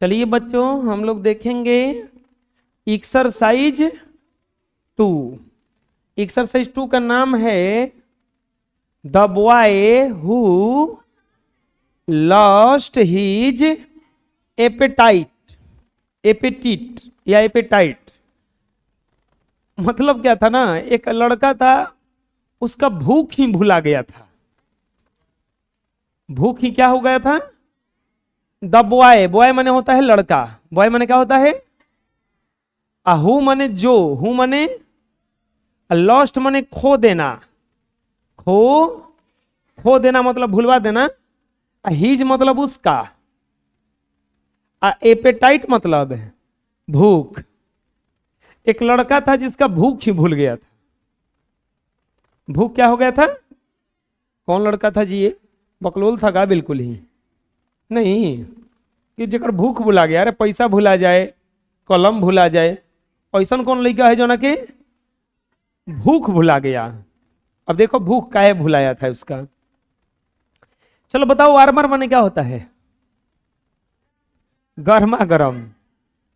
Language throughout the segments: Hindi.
चलिए बच्चों, हम लोग देखेंगे एक्सरसाइज 2। एक्सरसाइज 2 का नाम है the boy who lost his appetite. Appetite या एपेटाइट मतलब क्या था ना, एक लड़का था, उसका भूख ही भुला गया था। भूख ही क्या हो गया था? द बॉय, बॉय माने होता है लड़का। बॉय माने क्या होता है? हु माने जो, हु माने लॉस्ट माने खो देना। खो खो देना मतलब भुलवा देना। हीज मतलब उसका। एपेटाइट मतलब है भूख। एक लड़का था जिसका भूख ही भूल गया था। भूख क्या हो गया था? कौन लड़का था जी ये? बकलोल था का? बिल्कुल ही नहीं कि जेकर भूख भुला गया। अरे पैसा भुला जाए, कलम भुला जाए, ऐसा कौन लड़का है जो ना के भूख भुला गया। अब देखो भूख काहे भुलाया था उसका। चलो बताओ, वार्मर माने क्या होता है? गर्मा गर्म।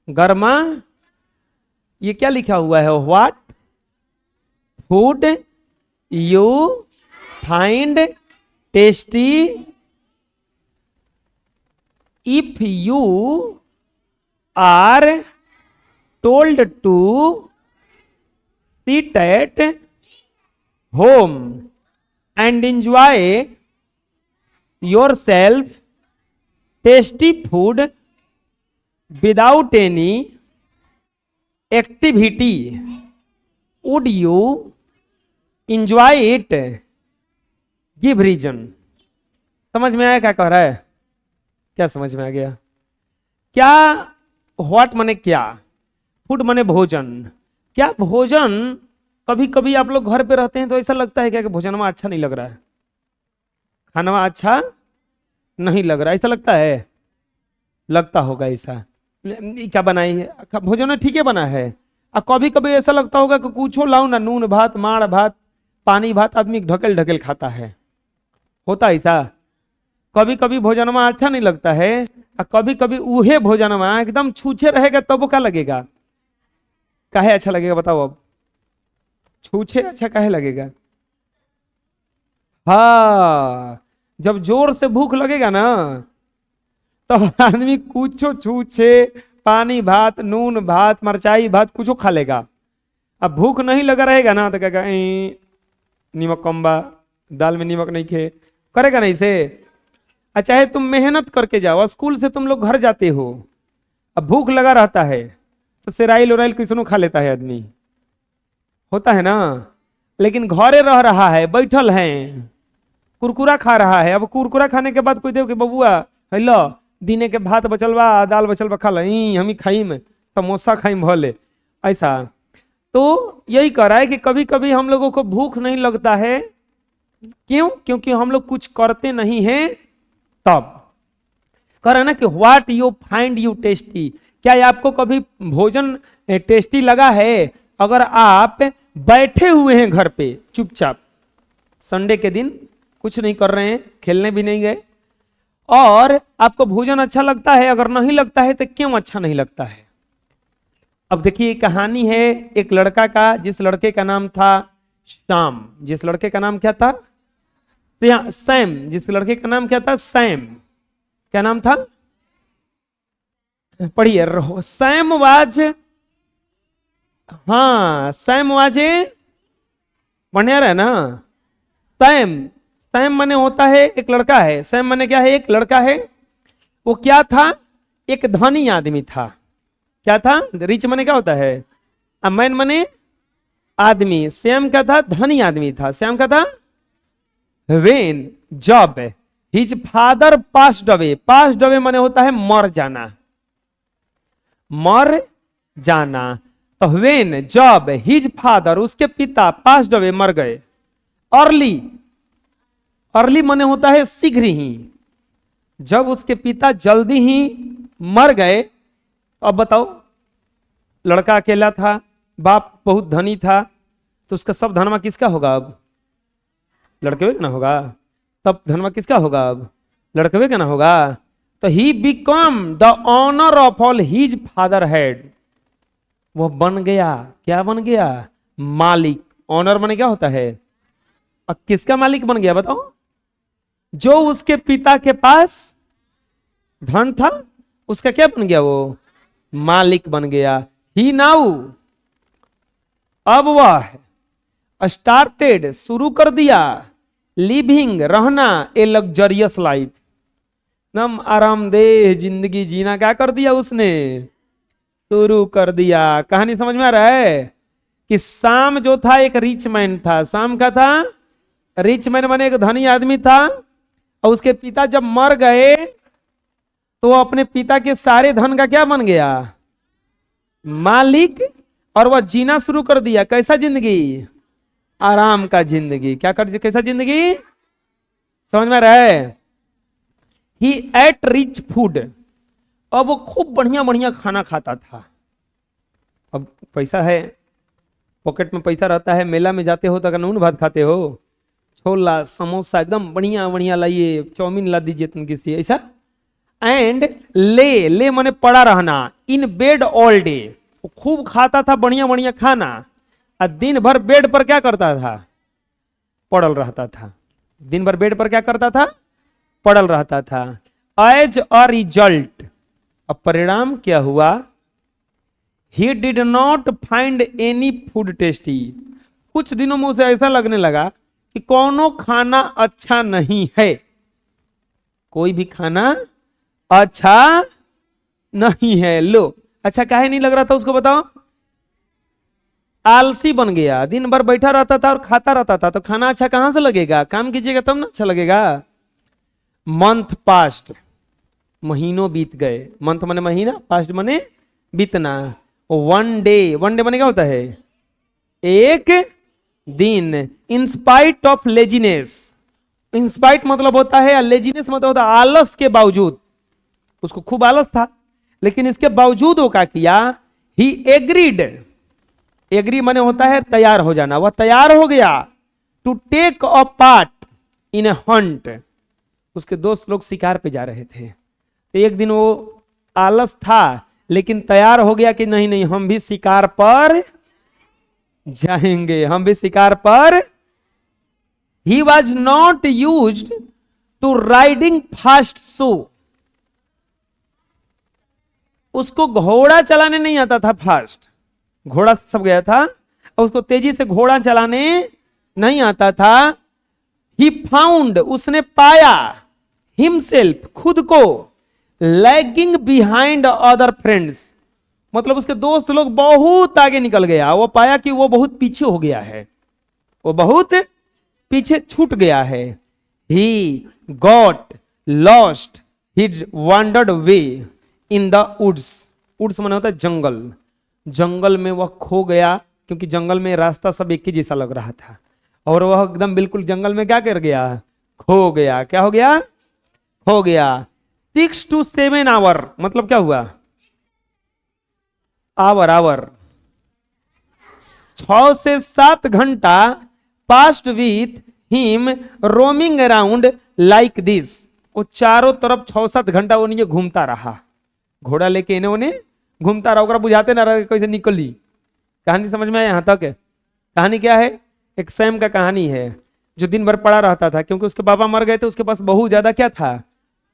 गर्मा, ये क्या लिखा हुआ है? What food you find tasty if you are told to sit at home and enjoy yourself tasty food without any activity, would you enjoy it? give reason। समझ में आया क्या कह रहा है? क्या समझ में आ गया? क्या व्हाट माने क्या, फूड माने भोजन। क्या भोजन, कभी कभी आप लोग घर पे रहते हैं तो ऐसा लगता है क्या कि भोजन में अच्छा नहीं लग रहा है, खाना में अच्छा नहीं लग रहा है, ऐसा लगता है? लगता होगा ऐसा। क्या बनाई है भोजन में? ठीक है बना है। और कभी कभी ऐसा लगता होगा कि कुछ लाओ ना, नून भात, माड़ भात, पानी भात, आदमी ढकेल ढकेल खाता है। होता ऐसा? कभी कभी भोजन में अच्छा नहीं लगता है, और कभी कभी उहे भोजन में एकदम छूछे रहेगा तब वो क्या लगेगा? काहे अच्छा लगेगा बताओ? अब छूछे अच्छा काहे लगेगा? हाँ, जब जोर से भूख लगेगा ना तो आदमी कुछ छूछे, पानी भात, नून भात, मरचाई भात कुछ खा लेगा। अब भूख नहीं लगा रहेगा ना तो कहेगा नीमक कम बा, दाल में नीमक नहीं खे, करेगा नहीं से। चाहे तुम मेहनत करके जाओ, स्कूल से तुम लोग घर जाते हो, अब भूख लगा रहता है तो सेराइल उराइल किसनो खा लेता है आदमी, होता है ना। लेकिन घरे रह रहा है, बैठल है, कुरकुरा खा रहा है। अब कुरकुरा खाने के बाद कोई देव के बबुआ हेलो दिने के भात बचल बा, दाल बचल बा, खा ली हम ही खाइम, समोसा खाइम भले। ऐसा तो यही कह रहा है कि कभी कभी हम लोगों को भूख नहीं लगता है। क्यों? क्योंकि हम लोग कुछ करते नहीं हैं। तब कह रहा है ना कि what you find you tasty. क्या ये आपको कभी भोजन टेस्टी लगा है? अगर आप बैठे हुए हैं घर पे चुपचाप, संडे के दिन कुछ नहीं कर रहे हैं, खेलने भी नहीं गए, और आपको भोजन अच्छा लगता है? अगर नहीं लगता है तो क्यों अच्छा नहीं लगता है? अब देखिए कहानी है एक लड़का का, जिस लड़के का नाम था श्याम। जिस लड़के का नाम क्या था? सैम। जिस लड़के का नाम क्या था? सैम। क्या नाम था? पढ़िए, सैम वाज, हाँ सैम वाज ए, बढ़िया रहे ना। सैम, सैम माने होता है एक लड़का है। सैम माने क्या है? एक लड़का है। वो क्या था? एक धनी आदमी था। क्या था? रिच माने क्या होता है? मैन माने आदमी। सैम का था, धनी आदमी था। सैम का था वेन जब his father passed away. Passed away माने होता है मर जाना, मर जाना। तो वेन जब हिज फादर, उसके पिता, पास्ड अवे मर गए। अर्ली, अर्ली माने होता है शीघ्र ही। जब उसके पिता जल्दी ही मर गए। अब बताओ, लड़का अकेला था, बाप बहुत धनी था, तो उसका सब धनवा किसका होगा? अब लड़के का ना होगा। सब धनवा किसका होगा? अब लड़के का ना होगा। तो he become the owner of all his father had, वह बन गया, क्या बन गया? मालिक। ऑनर माने क्या होता है? और किसका मालिक बन गया बताओ? जो उसके पिता के पास धन था उसका क्या बन गया? वो मालिक बन गया। ही नाउ, अब वह स्टार्टेड, शुरू कर दिया, लिविंग, रहना, ए लग्जरियस लाइफ, एकदम आरामदेह जिंदगी जीना क्या कर दिया उसने? शुरू कर दिया। कहानी समझ में आ रहा है कि साम जो था एक रिच मैन था। साम का था रिच मैन, माने एक धनी आदमी था, और उसके पिता जब मर गए तो वो अपने पिता के सारे धन का क्या बन गया? मालिक। और वह जीना शुरू कर दिया। कैसा जिंदगी? आराम का जिंदगी। क्या कर, कैसा जिंदगी? समझ में आ रहा है? ही एट रिच फूड, अब वो खूब बढ़िया बढ़िया खाना खाता था। अब पैसा है, पॉकेट में पैसा रहता है, मेला में जाते हो तो अगर नून भात खाते हो, छोला समोसा एकदम बढ़िया बढ़िया लाइए, चाउमीन ला दीजिए तुम किसी, ऐसा। एंड ले माने पड़ा रहना, इन बेड ऑल डे, वो खूब खाता था बढ़िया बढ़िया खाना, और दिन भर बेड पर क्या करता था? पड़ल रहता था। दिन भर बेड पर क्या करता था? पड़ल रहता था। एज अ रिजल्ट, अब परिणाम क्या हुआ? He did not find any food tasty, कुछ दिनों में उसे ऐसा लगने लगा कि कोनो खाना अच्छा नहीं है, कोई भी खाना अच्छा नहीं है। लो, अच्छा काहे नहीं लग रहा था उसको बताओ? आलसी बन गया, दिन भर बैठा रहता था और खाता रहता था, तो खाना अच्छा कहां से लगेगा? काम कीजिएगा तब ना अच्छा लगेगा। मंथ पास्ट, महीनों बीत गए। मंथ माने महीना, पास्ट माने बीतना। वन डे, वन डे माने क्या होता है? एक दिन। In spite of laziness, in spite मतलब होता है, लेजीनेस मतलब होता है आलस के बावजूद, उसको खूब आलस था, लेकिन इसके बावजूद वो क्या किया? ही एग्रीड, एग्री माने होता है तैयार हो जाना, वह तैयार हो गया to take a part in a hunt. उसके दोस्त लोग शिकार पे जा रहे थे, तो एक दिन वो आलस था लेकिन तैयार हो गया कि नहीं नहीं हम भी शिकार पर जाएंगे, हम भी शिकार पर। He was not used to riding fast so, उसको घोड़ा चलाने नहीं आता था फास्ट, घोड़ा सब गया था और उसको तेजी से घोड़ा चलाने नहीं आता था। ही फाउंड, उसने पाया, हिमसेल्फ, खुद को, लैगिंग बिहाइंड अदर फ्रेंड्स, मतलब उसके दोस्त लोग बहुत आगे निकल गया, वो पाया कि वो बहुत पीछे हो गया है, वो बहुत पीछे छूट गया है। He got lost, he wandered way in the woods, woods माने होता है जंगल, जंगल में वह खो गया, क्योंकि जंगल में रास्ता सब एक ही जैसा लग रहा था, और वह एकदम बिल्कुल जंगल में क्या कर गया? खो गया। क्या हो गया? खो गया। 6 to 7 आवर, मतलब क्या हुआ? आवर, आवर 6 से 7 घंटा past with him roaming around like this, वो चारों तरफ 6-7 घंटा वो नीचे घूमता रहा, घोड़ा लेके इन्हें उन्हें घूमता रहा, बुझाते ना रहा कैसे निकली। कहानी समझ में आया यहां तक? कहानी क्या है? एक सैम का कहानी है जो दिन भर पड़ा रहता था, क्योंकि उसके पापा मर गए थे, उसके पास बहुत ज्यादा क्या था?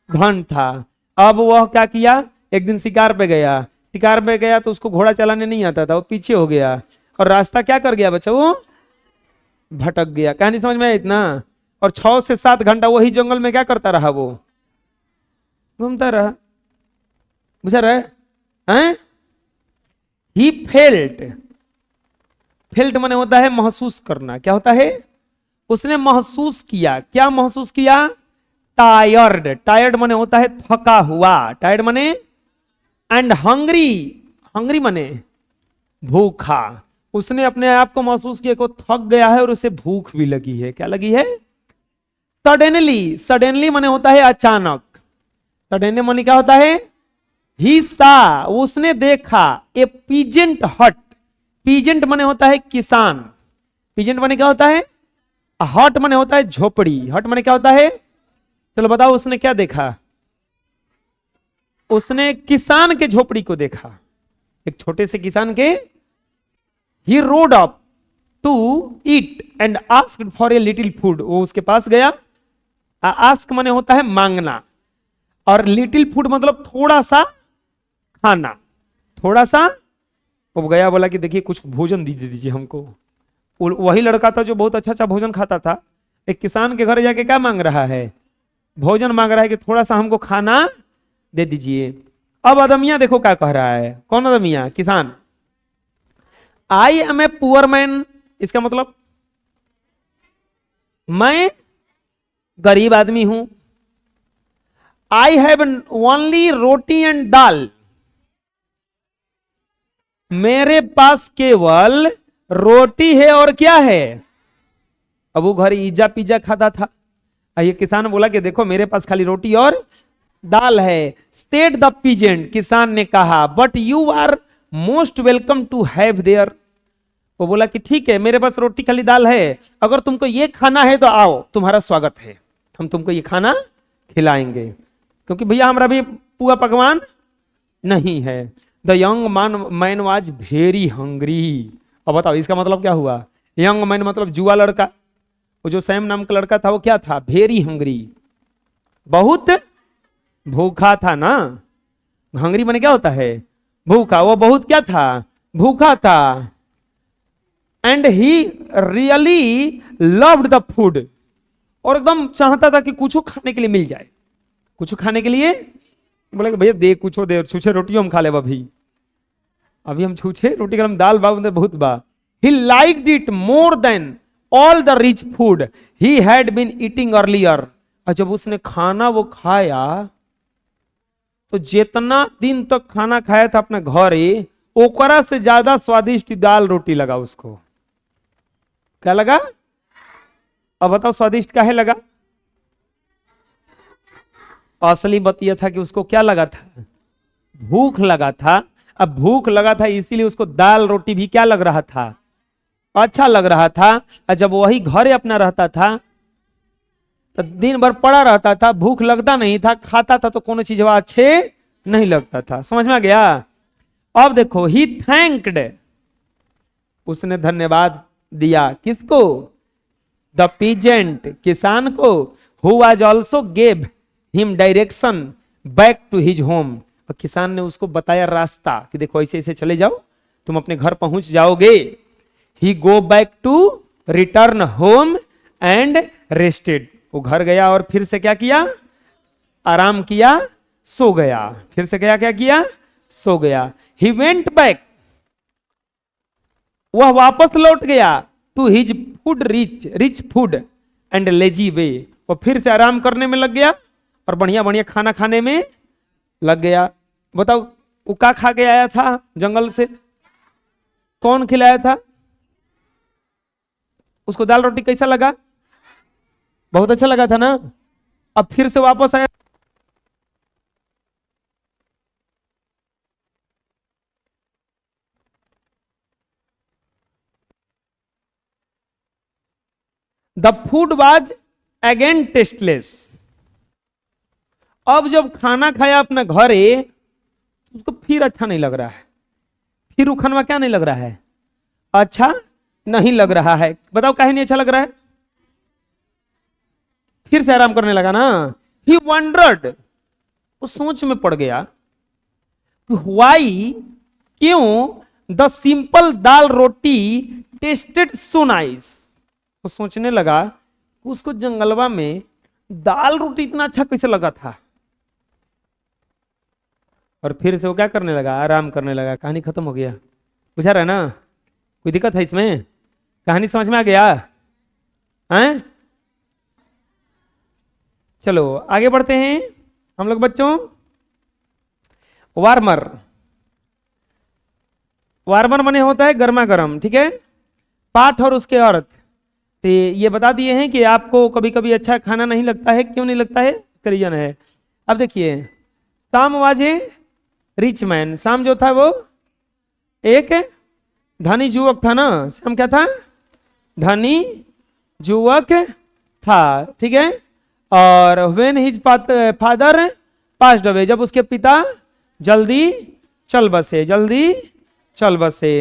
धन था। अब वह क्या किया? एक दिन शिकार पे गया, शिकार पे गया तो उसको घोड़ा चलाने नहीं आता था, वो पीछे हो गया और रास्ता क्या कर गया बच्चा? वो भटक गया। कहानी समझ में आया इतना? और 6 से 7 घंटा वही जंगल में क्या करता रहा? वो घूमता रहा। बुझा रहा है? ही फेल्ट, फेल्ट माने होता है महसूस करना। क्या होता है? उसने महसूस किया। क्या महसूस किया? टायर्ड, टायर्ड माने होता है थका हुआ, टायर्ड माने, एंड हंग्री, हंग्री माने भूखा। उसने अपने आप को महसूस किया को थक गया है और उसे भूख भी लगी है। क्या लगी है? सडनली, सडनली माने होता है अचानक, सडनली माने क्या होता है? ही सा, उसने देखा, ए पीजेंट हट, पीजेंट माने होता है किसान, पीजेंट माने क्या होता है? हट माने होता है झोपड़ी, हट माने क्या होता है? चलो बताओ उसने क्या देखा? उसने किसान के झोपड़ी को देखा, एक छोटे से किसान के। He rode up to eat and asked for a little food, वो उसके पास गया। आस्क माने होता है मांगना, और लिटिल फूड मतलब थोड़ा सा खाना, थोड़ा सा। वो गया, बोला कि देखिए कुछ भोजन दे दीजिए हमको। वही लड़का था जो बहुत अच्छा अच्छा भोजन खाता था, एक किसान के घर जाके क्या मांग रहा है? भोजन मांग रहा है कि थोड़ा सा हमको खाना दे दीजिए। अब अदमिया देखो क्या कह रहा है। कौन अदमिया? किसान। I am a poor man, इसका मतलब मैं गरीब आदमी हूं। I have only roti and dal, मेरे पास केवल रोटी है और क्या है? अब वो घर इज्जा पिज्जा खाता था, ये किसान बोला कि देखो मेरे पास खाली रोटी और दाल है। सेड द पीजेंट, किसान ने कहा, but you are most welcome to have there. वो बोला कि ठीक है, मेरे पास रोटी खाली दाल है, अगर तुमको ये खाना है तो आओ, तुम्हारा स्वागत है, हम तुमको ये खाना खिलाएंगे, क्योंकि भैया हमारा भी पुआ पकवान नहीं है। The young man was very hungry. अब बताओ इसका मतलब क्या हुआ? यंग मैन मतलब जुआ लड़का, वो जो सैम नाम का लड़का था वो क्या था? वेरी हंग्री, बहुत भूखा था ना। हंग्री माने क्या होता है? भूखा। वो बहुत क्या था? भूखा था। And he really loved the food, और एकदम चाहता था कि कुछ खाने के लिए मिल जाए, कुछ खाने के लिए। बोले भैया दे कुछ दे, छूछे रोटियों हम खा ले अभी हम छूछे रोटी गरम दाल बाबू बहुत बा। He liked it more than all the rich food he had been eating earlier. और जब उसने खाना वो खाया तो जितना दिन तक खाना खाया था अपने घर ही, ओकरा से ज्यादा स्वादिष्ट दाल रोटी लगा उसको। क्या लगा? अब बताओ स्वादिष्ट काहे लगा? असली बात यह था कि उसको क्या लगा था? भूख लगा था। अब भूख लगा था इसीलिए उसको दाल रोटी भी क्या लग रहा था? अच्छा लग रहा था। और जब वही घरे अपना रहता था तो दिन भर पड़ा रहता था, भूख लगता नहीं था, खाता था तो कोनो चीज अच्छे नहीं लगता था। समझ में आ गया? अब देखो, ही थैंक्ड, उसने धन्यवाद दिया किसको? द पीजेंट, किसान को। Who was also gave him direction back to his home, और किसान ने उसको बताया रास्ता कि देखो ऐसे ऐसे चले जाओ, तुम अपने घर पहुंच जाओगे। He go back to return home and rested, वो घर गया और फिर से क्या किया? आराम किया, सो गया। फिर से क्या क्या किया? सो गया। ही वेंट बैक, वह वापस लौट गया to his food rich food and lazy way, वो फिर से आराम करने में लग गया और बढ़िया बढ़िया खाना खाने में लग गया। बताओ वो क्या खा के आया था जंगल से? कौन खिलाया था उसको? दाल रोटी कैसा लगा? बहुत अच्छा लगा था ना। अब फिर से वापस आया। The food was again tasteless, अब जब खाना खाया अपने घरे उसको फिर अच्छा नहीं लग रहा है। फिर वो खाना क्या नहीं लग रहा है? अच्छा नहीं लग रहा है। बताओ काहे नहीं अच्छा लग रहा है? फिर से आराम करने लगा ना। ही वंडर्ड, वो सोच में पड़ गया, व्हाई, क्यों the simple dal roti tested so nice. वो सोचने लगा उसको जंगलवा में दाल रोटी इतना अच्छा कैसे लगा था। और फिर से वो क्या करने लगा? आराम करने लगा। कहानी खत्म हो गया। बुझा रहा है ना? कोई दिक्कत है इसमें? कहानी समझ में आ गया? हैं? चलो आगे बढ़ते हैं हम लोग बच्चों। वार्मर, वार्मर माने होता है गर्मा गर्म, ठीक है। पाठ और उसके अर्थ तो ये बता दिए हैं कि आपको कभी कभी अच्छा खाना नहीं लगता है, क्यों नहीं लगता है, इसका रीजन है। अब देखिए, साम वाज ए रिच मैन, साम जो था वो एक धनी युवक था ना। साम क्या था? धनी युवक था, ठीक है। और व्हेन हिज फादर पास्ट हुए, जब उसके पिता जल्दी चल बसे, जल्दी चल बसे।